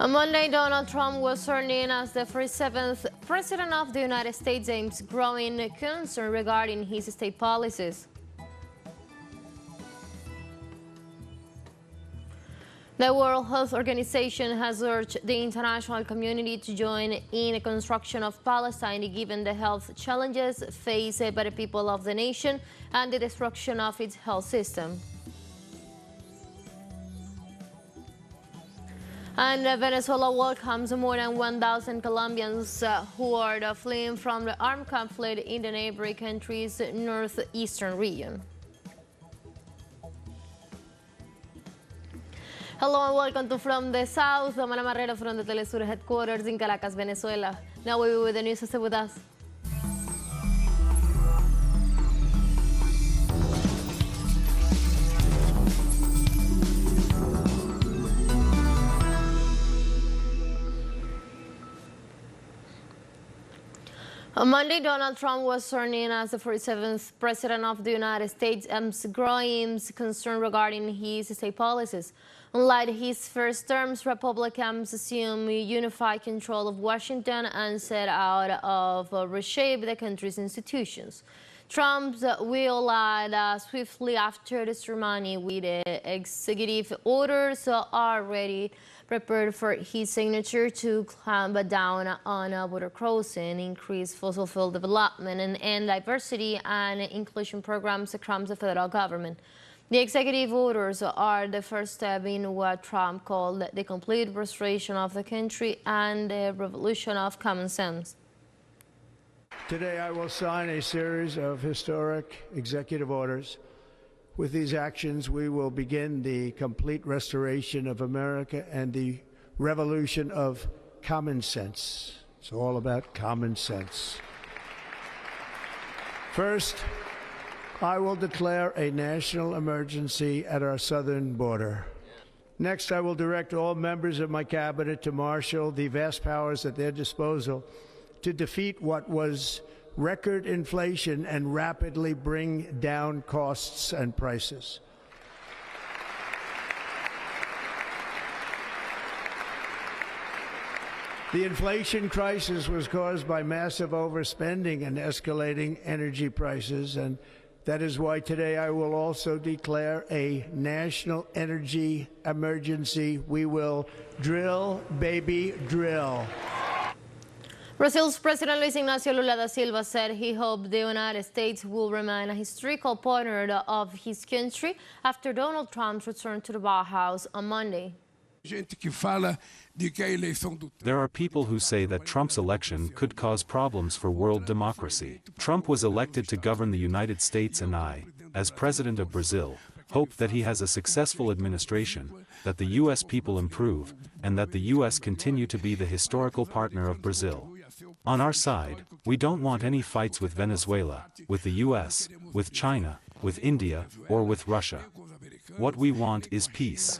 On Monday, Donald Trump was sworn in as the 47th President of the United States, amidst growing concern regarding his state policies. The World Health Organization has urged the international community to join in the construction of Palestine, given the health challenges faced by the people of the nation and the destruction of its health system. And Venezuela welcomes more than 1,000 Colombians who are fleeing from the armed conflict in the neighboring country's northeastern region. Hello and welcome to From the South. I'm Ana Marrero from the teleSUR headquarters in Caracas, Venezuela. Now we will with the news. Stay with us. On Monday, Donald Trump was sworn in as the 47th President of the United States, amidst growing concern regarding his state policies. Unlike his first terms, Republicans assume unified control of Washington and set out to reshape the country's institutions. Trump's will add swiftly after the ceremony, with executive orders already prepared for his signature to clamp down on border crossing, increase fossil fuel development, and end diversity and inclusion programs across the federal government. The executive orders are the first step in what Trump called the complete restoration of the country and the revolution of common sense. Today I will sign a series of historic executive orders. With these actions, we will begin the complete restoration of America and the revolution of common sense. It's all about common sense. First, I will declare a national emergency at our southern border. Next, I will direct all members of my cabinet to marshal the vast powers at their disposal to defeat what was record inflation and rapidly bring down costs and prices. The inflation crisis was caused by massive overspending and escalating energy prices, and that is why today I will also declare a national energy emergency. We will drill, baby, drill. Brazil's President Luis Ignacio Lula da Silva said he hoped the United States will remain a historical partner of his country after Donald Trump's return to the White House on Monday. There are people who say that Trump's election could cause problems for world democracy. Trump was elected to govern the United States, and I, as President of Brazil, hope that he has a successful administration, that the U.S. people improve, and that the U.S. continue to be the historical partner of Brazil. On our side, we don't want any fights with Venezuela, with the U.S., with China, with India, or with Russia. What we want is peace.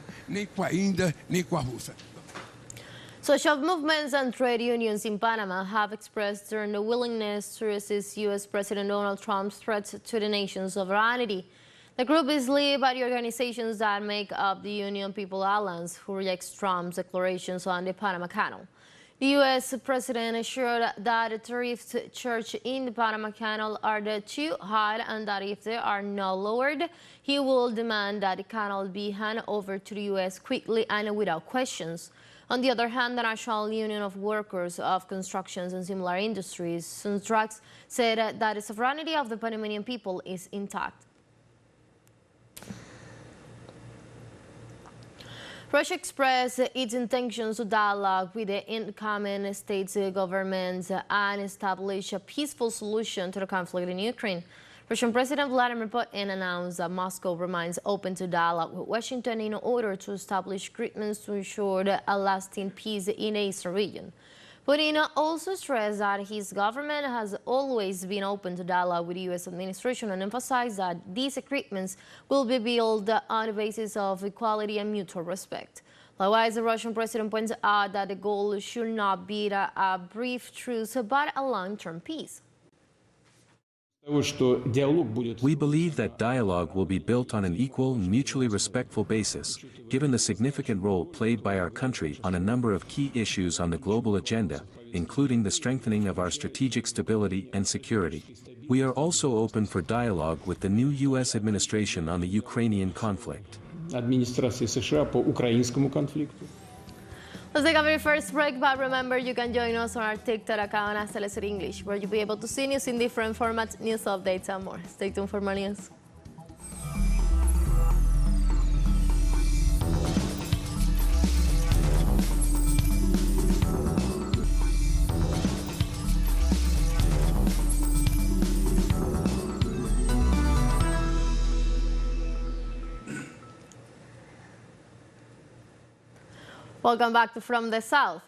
Social movements and trade unions in Panama have expressed their willingness to resist U.S. President Donald Trump's threats to the nation's sovereignty. The group is led by the organizations that make up the Union People Alliance, who rejects Trump's declarations on the Panama Canal. The U.S. President assured that the tariffs charged in the Panama Canal are too high and that if they are not lowered, he will demand that the canal be handed over to the U.S. quickly and without questions. On the other hand, the National Union of Workers of Constructions and Similar Industries, Suntrax, said that the sovereignty of the Panamanian people is intact. Russia expressed its intentions to dialogue with the incoming states governments and establish a peaceful solution to the conflict in Ukraine. Russian President Vladimir Putin announced that Moscow remains open to dialogue with Washington in order to establish agreements to ensure a lasting peace in the eastern region. Putin also stressed that his government has always been open to dialogue with the U.S. administration and emphasized that these agreements will be built on the basis of equality and mutual respect. Likewise, the Russian president points out that the goal should not be a brief truce but a long-term peace. We believe that dialogue will be built on an equal, mutually respectful basis, given the significant role played by our country on a number of key issues on the global agenda, including the strengthening of our strategic stability and security. We are also open for dialogue with the new U.S. administration on the Ukrainian conflict. Адміністрації США по українському конфлікту. Let's take a very first break, but remember you can join us on our TikTok account as teleSUR English, where you'll be able to see news in different formats, news updates, and more. Stay tuned for more news. Welcome back to From the South.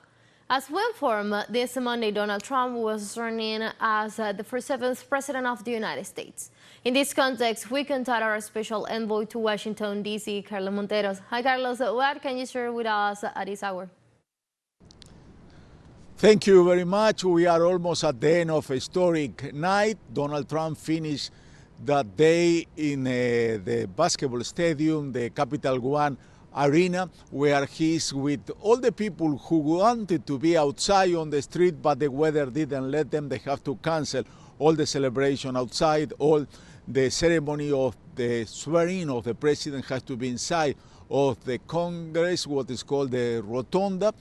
As we informed this Monday, Donald Trump was sworn in as the 47th President of the United States. In this context, we contact our special envoy to Washington, D.C., Carlos Monteros. Hi, Carlos. What can you share with us at this hour? Thank you very much. We are almost at the end of a historic night. Donald Trump finished that day in the basketball stadium, the Capital One Arena, where he's with all the people who wanted to be outside on the street, but the weather didn't let them. They have to cancel all the celebration outside. All the ceremony of the swearing of the president has to be inside of the Congress, what is called the Rotunda.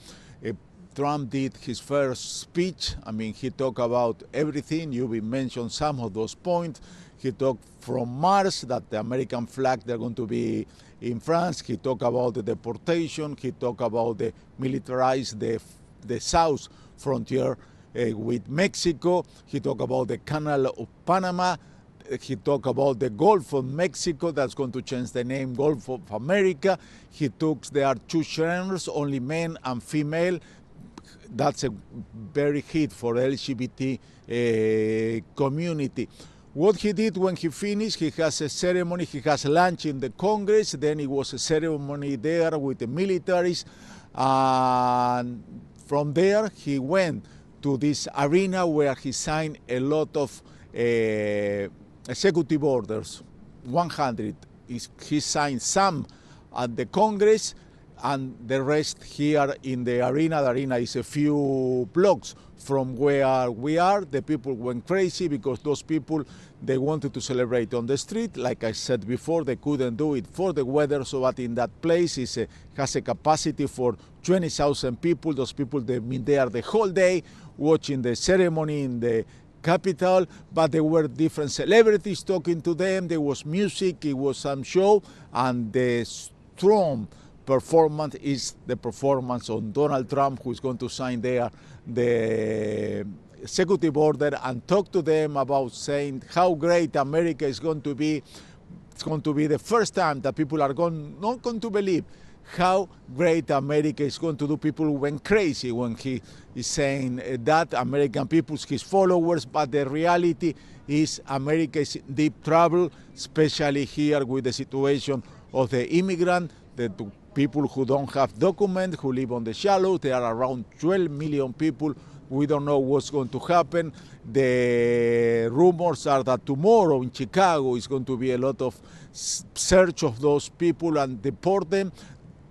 Trump did his first speech. I mean, he talked about everything. You mentioned some of those points. He talked from Mars, that the American flag, they're going to be in France. He talked about the deportation. He talked about the militarize the south frontier with Mexico. He talked about the Canal of Panama. He talked about the Gulf of Mexico. That's going to change the name, Gulf of America. There are two genders, only men and female. That's a very hit for the LGBT community. What he did when he finished, he has a ceremony, he has lunch in the Congress, then it was a ceremony there with the militaries, and from there he went to this arena where he signed a lot of executive orders, 100. He signed some at the Congress and the rest here in the arena. The arena is a few blocks from where we are. The people went crazy because those people, they wanted to celebrate on the street. Like I said before, they couldn't do it for the weather, so that in that place has a capacity for 20,000 people. Those people, they've been there the whole day watching the ceremony in the Capitol, but there were different celebrities talking to them. There was music, it was some show, and the strong performance is the performance on Donald Trump, who is going to sign there the executive order and talk to them about saying how great America is going to be. It's going to be the first time that people are not going to believe how great America is going to do. People went crazy when he is saying that, American people, his followers, but the reality is America is in deep trouble, especially here with the situation of the immigrant, the people who don't have documents, who live on the shallows. There are around 12 million people. We don't know what's going to happen. The rumors are that tomorrow in Chicago is going to be a lot of search of those people and deport them.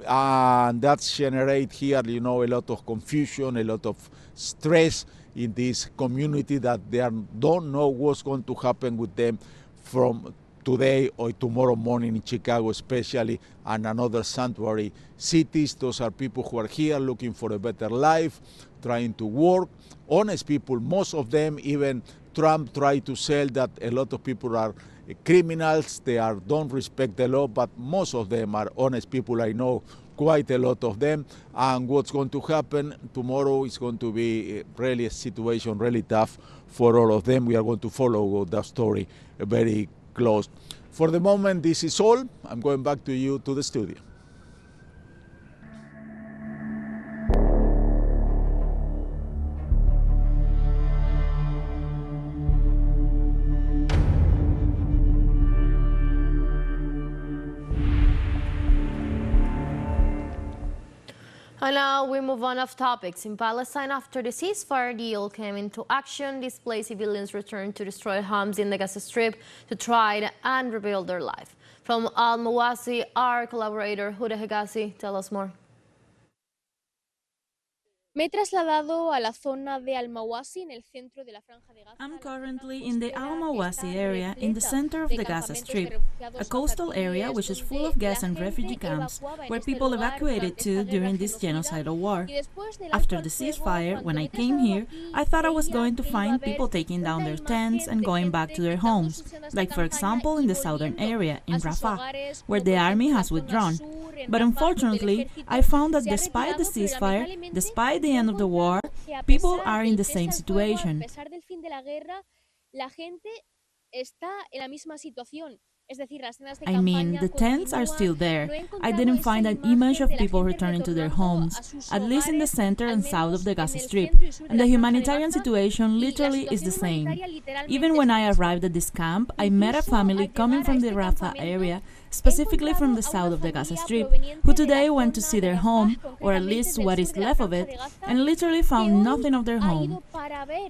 And that's generate here, a lot of confusion, a lot of stress in this community that they don't know what's going to happen with them from today or tomorrow morning in Chicago especially, and another sanctuary cities. Those are people who are here looking for a better life, trying to work. Honest people, most of them, even Trump tried to sell that a lot of people are criminals, don't respect the law, but most of them are honest people. I know quite a lot of them. And what's going to happen tomorrow is going to be really a situation really tough for all of them. We are going to follow the story very close. For the moment, this is all. I'm going back to you to the studio. And now we move on off topics. In Palestine, after the ceasefire deal came into action, displaced civilians returned to destroyed homes in the Gaza Strip to try and rebuild their life. From Al-Mawasi, our collaborator Huda Hegazi, tell us more. Me he trasladado a la zona de Al-Mawasi en el centro de la Franja de Gaza. I'm currently in the Al-Mawasi area in the center of the Gaza Strip, a coastal area which is full of gas and refugee camps where people evacuated to during this genocidal war. After the ceasefire, when I came here, I thought I was going to find people taking down their tents and going back to their homes, like for example in the southern area, in Rafah, where the army has withdrawn. But unfortunately, I found that despite the ceasefire, despite the end of the war, people are in the same situation. I mean, the tents are still there. I didn't find an image of people returning to their homes, at least in the center and south of the Gaza Strip, and the humanitarian situation literally is the same. Even when I arrived at this camp, I met a family coming from the Rafah area, specifically from the south of the Gaza Strip, who today went to see their home, or at least what is left of it, and literally found nothing of their home.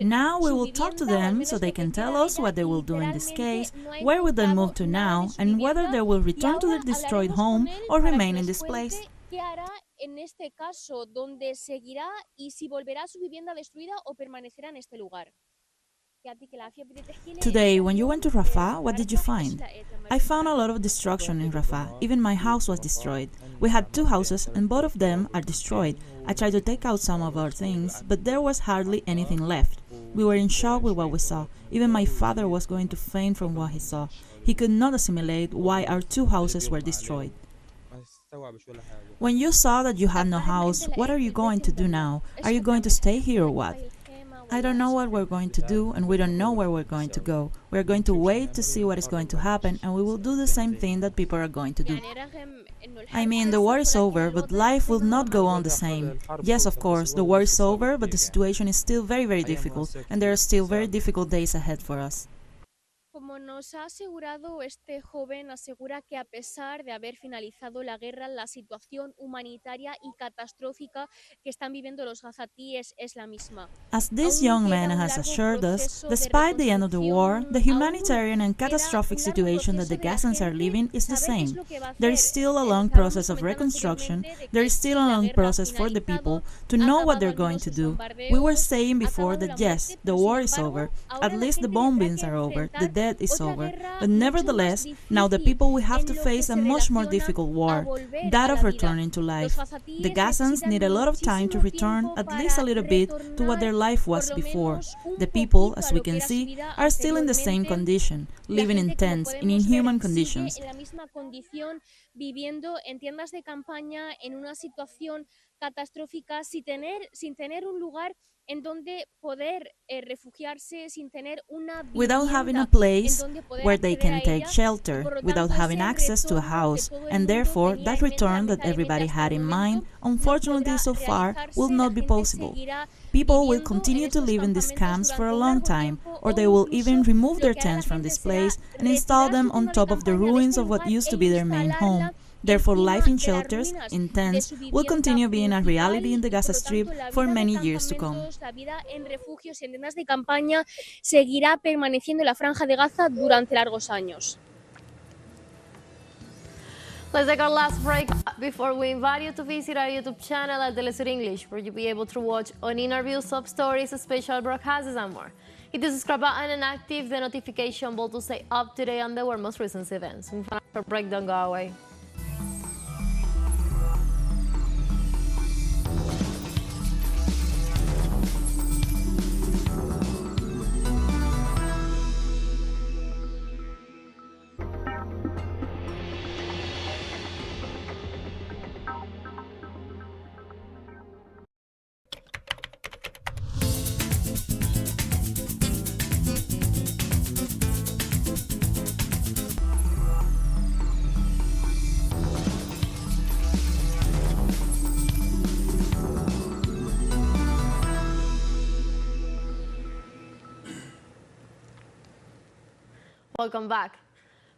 Now we will talk to them so they can tell us what they will do in this case, where will they move to now, and whether they will return to their destroyed home or remain in this place. Today, when you went to Rafah, what did you find? I found a lot of destruction in Rafah. Even my house was destroyed. We had 2 houses and both of them are destroyed. I tried to take out some of our things, but there was hardly anything left. We were in shock with what we saw. Even my father was going to faint from what he saw. He could not assimilate why our 2 houses were destroyed. When you saw that you had no house, what are you going to do now? Are you going to stay here or what? I don't know what we're going to do, and we don't know where we're going to go. We're going to wait to see what is going to happen, and we will do the same thing that people are going to do. I mean, the war is over, but life will not go on the same. Yes, of course, the war is over, but the situation is still very, very difficult, and there are still very difficult days ahead for us. Como nos ha asegurado, este joven asegura que a pesar de haber finalizado la guerra, la situación humanitaria y catastrófica que están viviendo los gazatíes es la misma. As this young man has assured us, despite the end of the war, the humanitarian and catastrophic situation that the Gazans are living is the same. There is still a long process of reconstruction, there is still a long process for the people to know what they're going to do. We were saying before that yes, the war is over, at least the bombings are over, the death is over, but nevertheless, now the people will have to face a much more difficult war, that of returning to life. The Gazans need a lot of time to return at least a little bit to what their life was before. The people, as we can see, are still in the same condition, living in tents, in inhuman conditions. Viviendo en tiendas de campaña en una situación catastrófica sin tener un lugar en donde poder refugiarse, sin tener una vivienda, without having a place where they can take shelter, without having access to a house, and therefore that return that everybody had in mind, unfortunately so far, will not be possible. People will continue to live in these camps for a long time, or they will even remove their tents from this place and install them on top of the ruins of what used to be their main home. Therefore, life in shelters, in tents, will continue being a reality in the Gaza Strip for many years to come. La vida en refugios y en tiendas de campaña seguirá permaneciendo en la Franja de Gaza durante largos años. Let's take our last break before we invite you to visit our YouTube channel at teleSUR English, where you'll be able to watch on interviews, sub-stories, special broadcasts, and more. Hit the subscribe button and active the notification bell to stay up to date on the world's most recent events. For break, don't go away. Welcome back.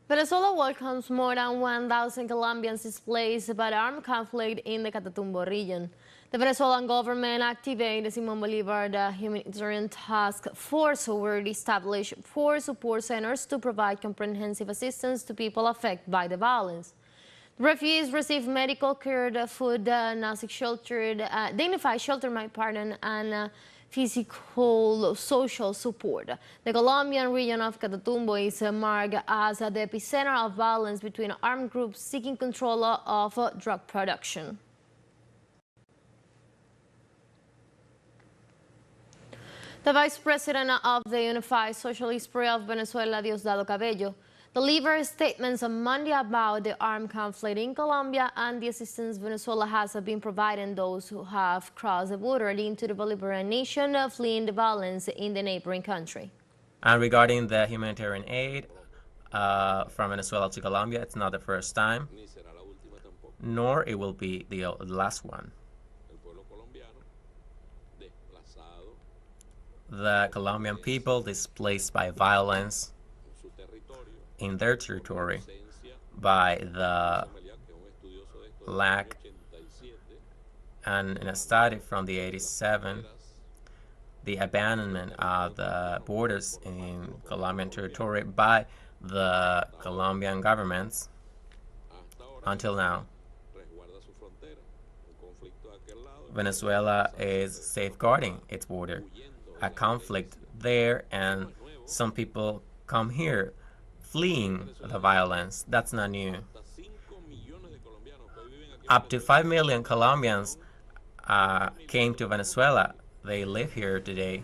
Venezuela welcomes more than 1,000 Colombians displaced by the armed conflict in the Catatumbo region. The Venezuelan government activated Simon Bolivar, the humanitarian task force, already established 4 support centers to provide comprehensive assistance to people affected by the violence. The refugees receive medical care, food, dignified shelter, and physical social support. The Colombian region of Catatumbo is marked as the epicenter of violence between armed groups seeking control of drug production. The Vice President of the Unified Socialist Party of Venezuela, Diosdado Cabello, delivered statements on Monday about the armed conflict in Colombia and the assistance Venezuela has been providing those who have crossed the border into the Bolivarian nation fleeing the violence in the neighboring country. And regarding the humanitarian aid from Venezuela to Colombia, it's not the first time, nor it will be the last one. The Colombian people displaced by violence in their territory, by the lack, and in a study from the 87, the abandonment of the borders in Colombian territory by the Colombian governments until now. Venezuela is safeguarding its border. A conflict there, and some people come here fleeing the violence. That's not new. Up to 5 million Colombians came to Venezuela. They live here today.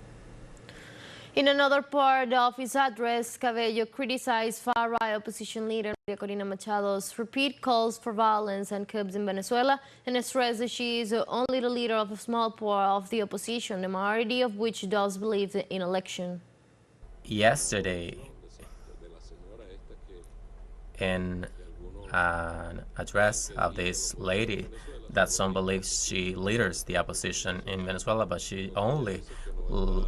In another part of his address, Cabello criticized far-right opposition leader Maria Corina Machado's repeat calls for violence and coups in Venezuela and stressed that she is only the leader of a small part of the opposition, the majority of which does believe in election. Yesterday, in an address of this lady, that some believe she leads the opposition in Venezuela, but she only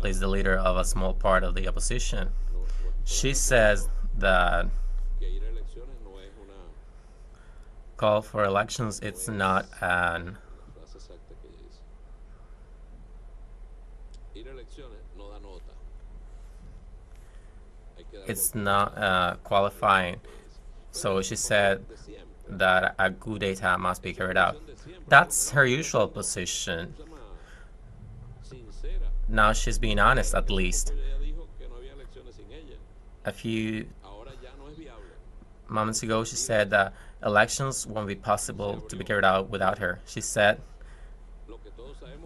is the leader of a small part of the opposition. She says that call for elections, it's not an qualifying. So she said that a coup d'etat must be carried out. That's her usual position. Now she's being honest, at least. A few moments ago, she said that elections won't be possible to be carried out without her. She said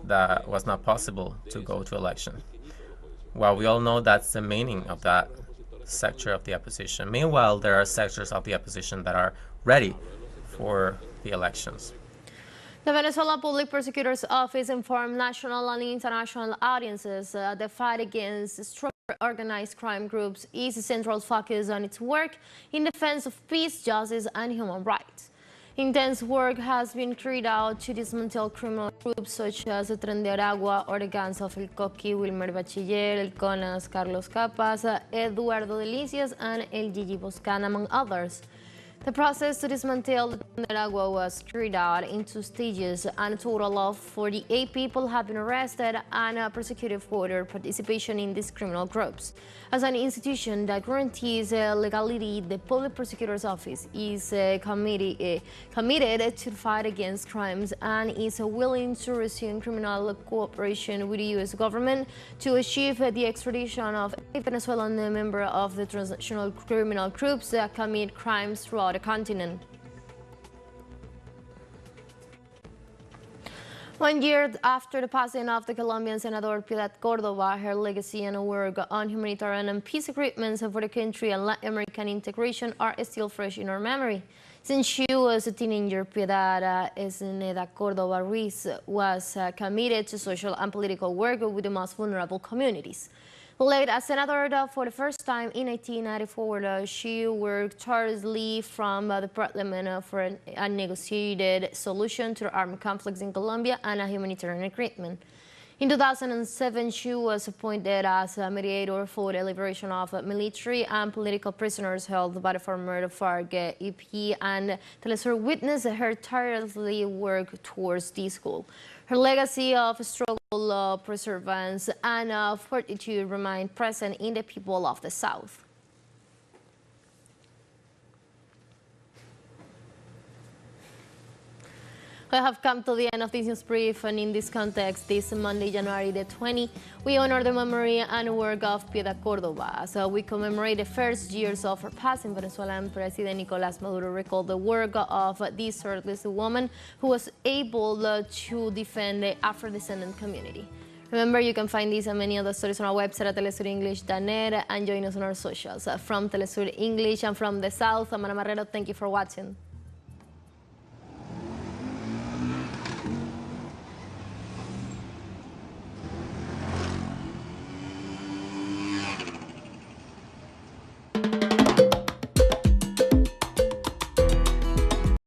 that was not possible to go to election. Well, we all know that's the meaning of that sector of the opposition. Meanwhile, there are sectors of the opposition that are ready for the elections. The Venezuela Public Prosecutor's Office informed national and international audiences the fight against stronger organized crime groups is a central focus on its work in defense of peace, justice, and human rights. Intense work has been carried out to dismantle criminal groups such as the Tren de Aragua, Organs of El Coqui, Wilmer Bachiller, El Conas, Carlos Capas, Eduardo Delicias, and El Gigi Boscan, among others. The process to dismantle the Tren de Aragua was carried out in 2 stages, and a total of 48 people have been arrested and prosecuted for their participation in these criminal groups. As an institution that guarantees legality, the Public Prosecutor's Office is committed to fight against crimes and is willing to resume criminal cooperation with the U.S. government to achieve the extradition of a Venezuelan member of the transnational criminal groups that commit crimes throughout the continent. 1 year after the passing of the Colombian Senator Piedad Córdoba, her legacy and work on humanitarian and peace agreements for the country and Latin American integration are still fresh in our memory. Since she was a teenager, Piedad Esneda Córdoba Ruiz was committed to social and political work with the most vulnerable communities. Elected as senator for the first time in 1994, she worked tirelessly from the parliament for a negotiated solution to the armed conflicts in Colombia and a humanitarian agreement. In 2007, she was appointed as a mediator for the liberation of military and political prisoners held by the former FARC EP, and teleSUR witnessed her tirelessly work towards this goal. Her legacy of struggle, perseverance, and fortitude remain present in the people of the South. We have come to the end of this news brief, and in this context, this Monday, January the 20th, we honor the memory and work of Piedad Córdoba. So we commemorate the first years of her passing. Venezuelan President Nicolás Maduro recalled the work of this heartless woman who was able to defend the Afro-descendant community. Remember, you can find these and many other stories on our website at telesurenglish.net and join us on our socials. From teleSUR English and from the South, I'm Ana Marrero. Thank you for watching.